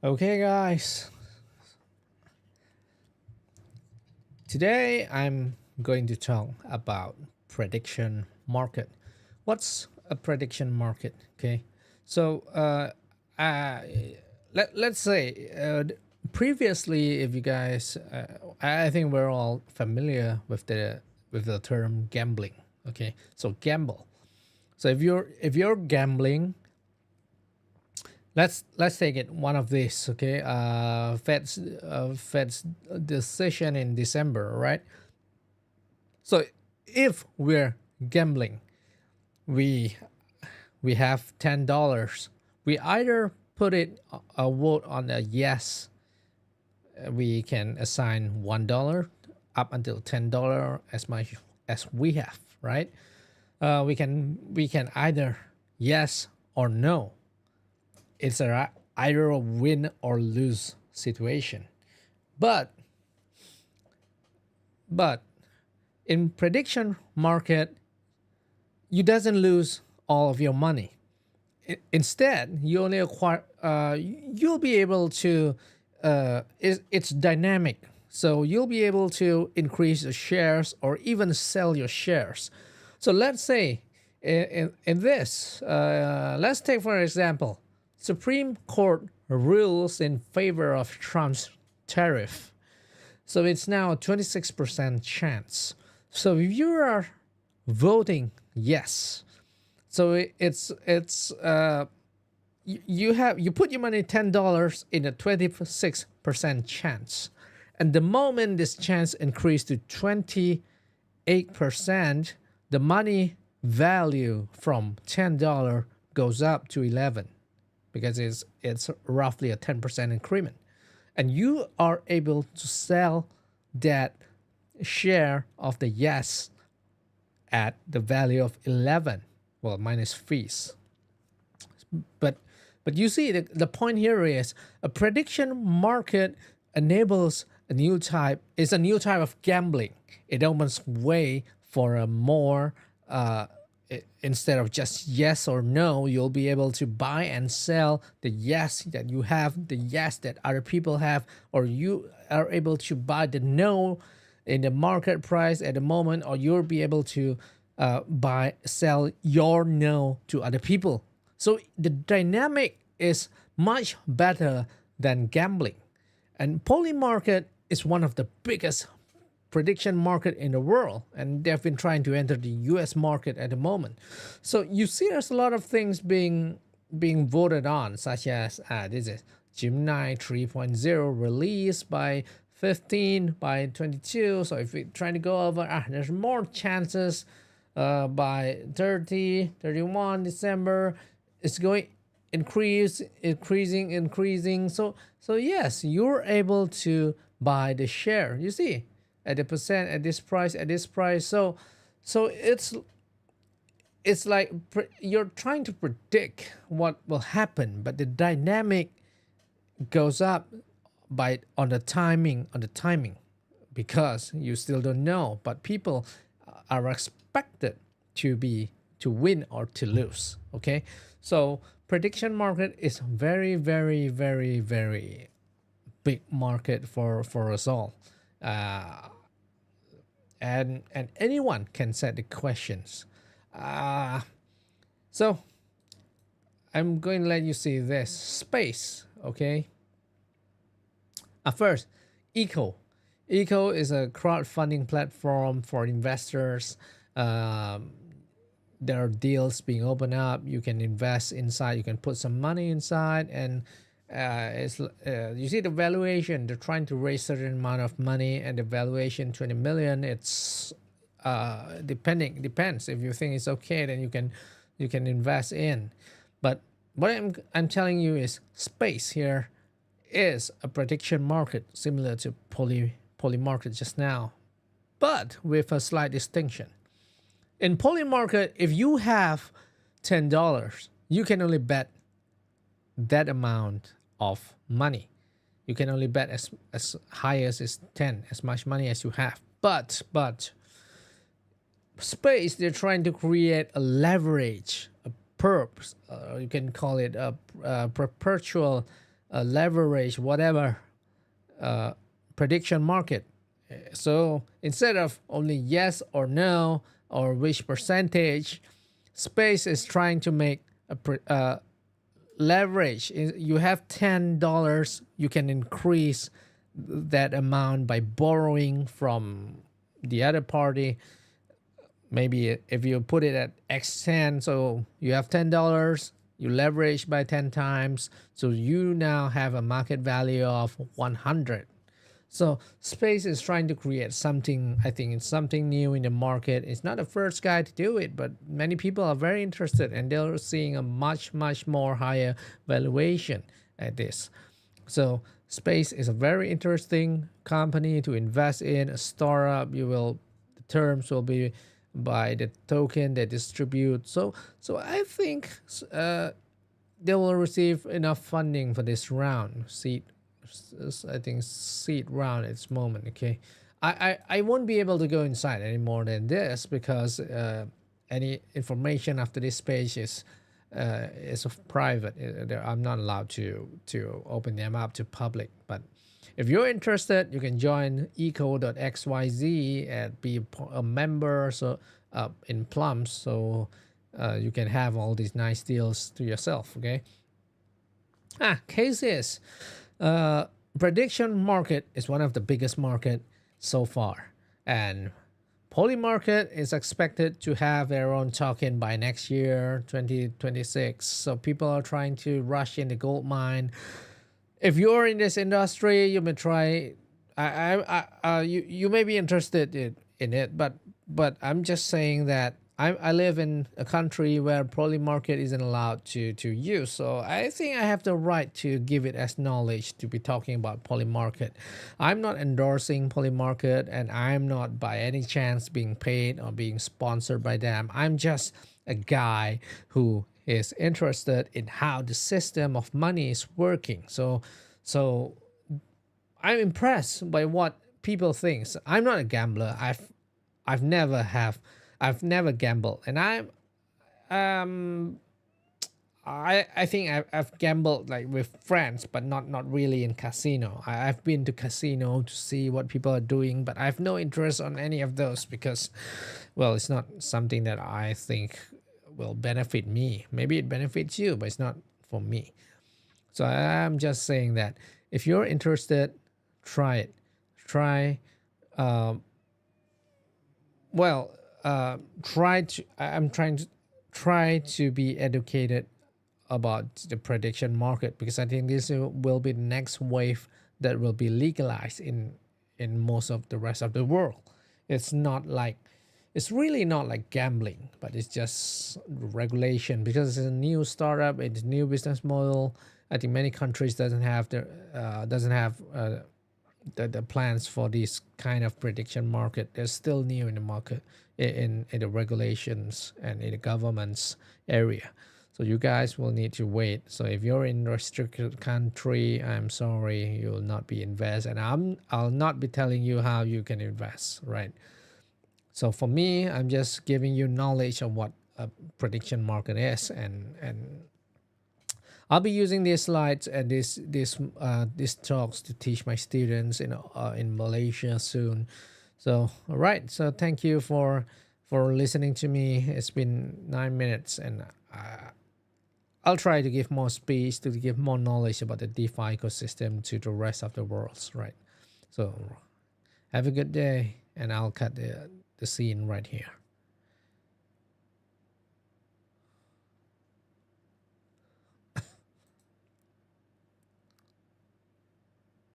Okay, guys, today I'm going to talk about prediction market. What's a prediction market? Okay, so uh, let's say previously, if you guys, I think we're all familiar with the term gambling. Okay, so gamble. So if you're gambling, let's take it one of these. Okay, Fed's decision in December, right? So if we're gambling, we we have $10. We either put it a vote on a yes. We can assign $1 up until $10 as much as we have, right? We can either yes or no. It's either a win or lose situation. But but in prediction market, you doesn't lose all of your money. Instead, you only acquire. You'll be able to. It's dynamic, so you'll be able to increase the shares or even sell your shares. So let's say in this, let's take for example, Supreme Court rules in favor of Trump's tariff. So it's now a 26% chance. So if you are voting yes, so you put your money $10 in a 26% chance, and the moment this chance increased to 28%, the money value from $10 goes up to 11 because it's roughly a 10% increment, and you are able to sell that share of the yes at the value of 11, well, minus fees. But you see, the point here is a prediction market enables a new type, is a new type of gambling. It opens way for a more instead of just yes or no, you'll be able to buy and sell the yes that you have, the yes that other people have, or you are able to buy the no in the market price at the moment, or you'll be able to sell your no to other people. So the dynamic is much better than gambling. And PolyMarket is one of the biggest prediction market in the world, and they've been trying to enter the US market at the moment. So you see there's a lot of things being voted on, such as this is Gemini 3.0 released by 15 by 22. So if we're trying to go over, there's more chances by 30, 31 December. It's going increasing. So yes, you're able to buy the share. You see, at the percent, at this price. So it's like you're trying to predict what will happen, but the dynamic goes up by on the timing because you still don't know, but people are expected to win or to lose. Okay, so prediction market is very, very, very, very big market for us all. uh, and anyone can set the questions. uh, so I'm going to let you see this space. Okay, first, eco eco is a crowdfunding platform for investors. um, there are deals being opened up. You can invest inside. You can put some money inside, and you see the valuation. They're trying to raise certain amount of money, and the valuation 20 million. It's depends. If you think it's okay, then you can invest in. But what I'm telling you is space here is a prediction market similar to poly market just now, but with a slight distinction. In PolyMarket, if you have $10, you can only bet that amount of money. You can only bet as high as is 10, as much money as you have. But space, they're trying to create a leverage, a perp. You can call it a perpetual leverage, whatever, prediction market. So instead of only yes or no or which percentage, Space is trying to make a leverage. You have $10, you can increase that amount by borrowing from the other party. Maybe if you put it at X10, so you have $10, you leverage by 10 times, so you now have a market value of 100. So Space is trying to create something. I think it's something new in the market. It's not the first guy to do it, but many people are very interested and they're seeing a much more higher valuation at this. So Space is a very interesting company to invest in. A startup, the terms will be by the token they distribute. So I think they will receive enough funding for this round seed. I think seed round at this moment. Okay, I won't be able to go inside any more than this because any information after this page is private. I'm not allowed to open them up to public. But if you're interested, you can join eco.xyz and be a member. So in Plums, so you can have all these nice deals to yourself. Okay. Case is, prediction market is one of the biggest market so far, and PolyMarket is expected to have their own token by next year, 2026. So people are trying to rush in the gold mine. If you're in this industry, you may try. You may be interested in it, but I'm just saying that I live in a country where PolyMarket isn't allowed to use. So I think I have the right to give it as knowledge to be talking about PolyMarket. I'm not endorsing PolyMarket and I'm not by any chance being paid or being sponsored by them. I'm just a guy who is interested in how the system of money is working. So I'm impressed by what people think. I'm not a gambler. I've never gambled, and I think I've gambled like with friends, but not really in casino. I've been to casino to see what people are doing, but I have no interest on any of those because, well, it's not something that I think will benefit me. Maybe it benefits you, but it's not for me. So I'm just saying that if you're interested, try it. Try. Well, I'm try to be educated about the prediction market because I think this will be the next wave that will be legalized in most of the rest of the world. It's really not like gambling, but it's just regulation because it's a new startup, it's a new business model. I think many countries doesn't have the plans for this kind of prediction market. They're still new in the market, in the regulations and in the government's area. So you guys will need to wait. So if you're in a restricted country, I'm sorry, you will not be invest, and I'll not be telling you how you can invest, right? So for me, I'm just giving you knowledge of what a prediction market is, and I'll be using these slides and these talks to teach my students in Malaysia soon. So all right, so thank you for listening to me. It's been 9 minutes, and I'll try to give more speech to give more knowledge about the DeFi ecosystem to the rest of the world. Right. So have a good day, and I'll cut the scene right here.